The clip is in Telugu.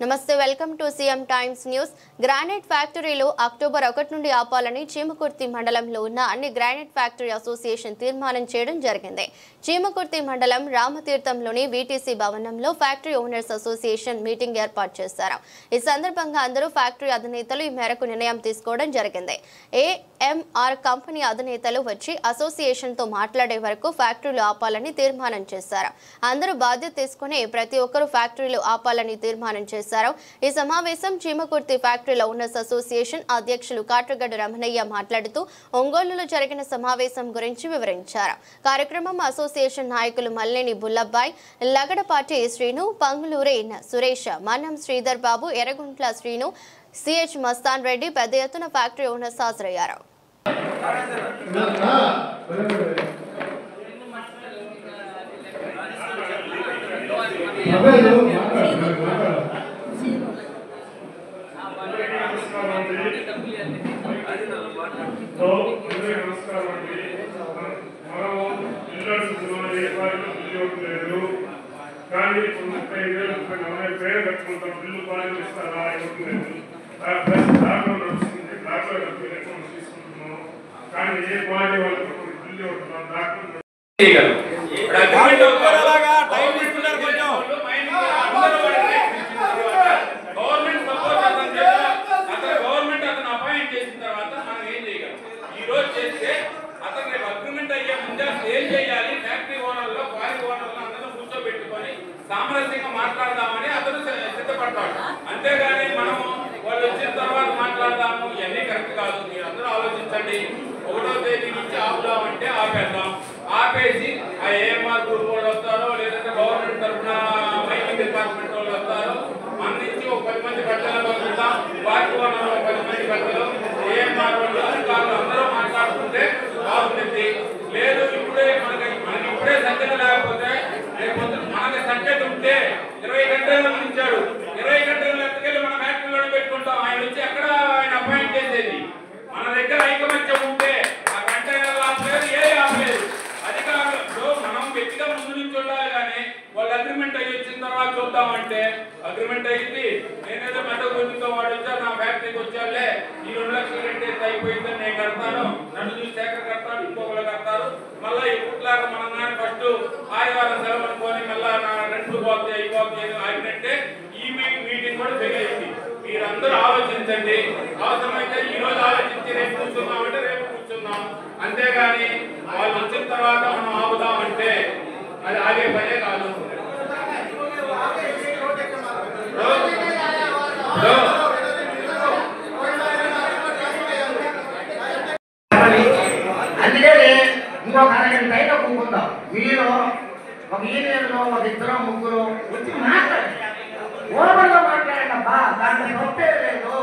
నమస్తే welcome to CM times news. Granite ఫ్యాక్టరీలో అక్టోబర్ 1 నుండి ఆపాలని చీమకుర్తి మండలంలో ఉన్న అన్ని గ్రానైట్ ఫ్యాక్టరీ అసోసియేషన్ తీర్మానం చేయడం జరిగింది. చీమకుర్తి మండలం రామతీర్థంలోని వీటీసీ భవనంలో ఫ్యాక్టరీ ఓనర్స్ అసోసియేషన్ మీటింగ్ ఏర్పాటు చేశారు. ఈ సందర్భంగా అందరూ ఫ్యాక్టరీ అధినేతలు ఈ మేరకు నిర్ణయం తీసుకోవడం జరిగింది. ఏఎంఆర్ కంపెనీ అధినేతలు వచ్చి అసోసియేషన్ తో మాట్లాడే వరకు ఫ్యాక్టరీలు ఆపాలని తీర్మానం చేశారు. అందరూ బాధ్యత తీసుకుని ప్రతి ఒక్కరూ ఫ్యాక్టరీలు ఆపాలని తీర్మానం చేశారు. ఈ సమావేశం చీమకుర్తి ఫ్యాక్టరీల ఓనర్స్ అసోసియేషన్ అధ్యక్షులు కాట్రగడ్డ రమణయ్య మాట్లాడుతూ ఒంగోలులో జరిగిన సమావేశం గురించి వివరించారు. కార్యక్రమం అసోసియేషన్ నాయకులు మల్లేని బుల్లబ్బాయ్, లగడపాటి శ్రీను, పంగులూరి సురేష్, మన్నం శ్రీధర్ బాబు, ఎర్రగుంట్ల శ్రీను, సిహెచ్ మస్తాన్ రెడ్డి పెద్ద ఎత్తున ఫ్యాక్టరీ ఓనర్స్ హాజరయ్యారు. సామరస్యంగా మాట్లాడదామని అతను సిద్ధపడతాడు. అంతేగాని మనం వాళ్ళు వచ్చిన తర్వాత మాట్లాడదాము ఇవన్నీ కరెక్ట్ కాదు. మీరు అందరూ ఆలోచించండి. 1వ తేదీ నుంచి ఆపుదామంటే ఆపేద్దాం. ఆపేసి ఆ ఏఎంఆర్ గ్రూప్ వాళ్ళు వస్తారో లేదంటే గవర్నమెంట్ తరఫున మైనింగ్ డిపార్ట్మెంట్ వాళ్ళు వస్తారో మన నుంచి ఒక 10 మంది బట్టలు పంపిద్దాం. వాటి వల్ల 10 మంది బట్టలు ఏఎంఆర్ వాళ్ళు అధికారులు అందరూ మాట్లాడుకుంటే బాగుంటుంది. లేదు ఇప్పుడే మనకి ఇప్పుడే సంఖ్య లేకపోతే రేపు మనకి సబ్జెక్ట్ ఉంటే 20 గంటలు ఇచ్చాడు. 20 గంటలు ఎత్తుకెళ్ళి మన ఫ్యాక్టరీలో పెట్టుకుంటాం. ఆయన వచ్చి ఎక్కడ ఆయన అపాయింట్ చేసేది? మన దగ్గర ఐకమత్యం ఉంటే ఆ కంటైనర్లు ఆపలేదు, ఏ ఆపలేదు. అధికారులు మనం గట్టిగా ముందు నుంచి ఉండాలి. కానీ వాళ్ళు అగ్రిమెంట్ అయ్యి వచ్చిన తర్వాత చూద్దామంటే అగ్రిమెంట్ అయ్యింది. నేనేదో మెట్ట గుర్తుతో వాడు వచ్చారు నా ఫ్యాక్టరీకి వచ్చారులే, ఈ 2 లక్షలు రెండేసి అయిపోయిందని నేను కడతాను, నన్ను చూసి శేఖర్ కడతాడు, ఇంకొకరు కడతారు. మళ్ళీ ఇప్పట్లాగా మనం కానీ ఫస్ట్ ఆదివారం సెలవు అనుకొని మళ్ళీ నా రెండు పోతే అయిపోతే ఆగినట్టే ఈ మీటింగ్ కూడా ఫెయిల్ అయింది. మీరందరూ ఆలోచించండి. అవసరమైతే ఈ రోజు ఆలోచించి రేపు కూర్చున్నామంటే రేపు కూర్చున్నాం. అంతేగాని వాళ్ళు వచ్చిన తర్వాత మనం ఆపుదామంటే అది ఆగే పనే కాదు. అందుకని ఇంకొక 2 టైంలో కూకుందాం. మీరు ఒక ఈయనలో ఒక 2 3 వచ్చి మాట్లాడండి. ఓవర్గా మాట్లాడండి అబ్బా, దాంట్లో తప్పే లేదు.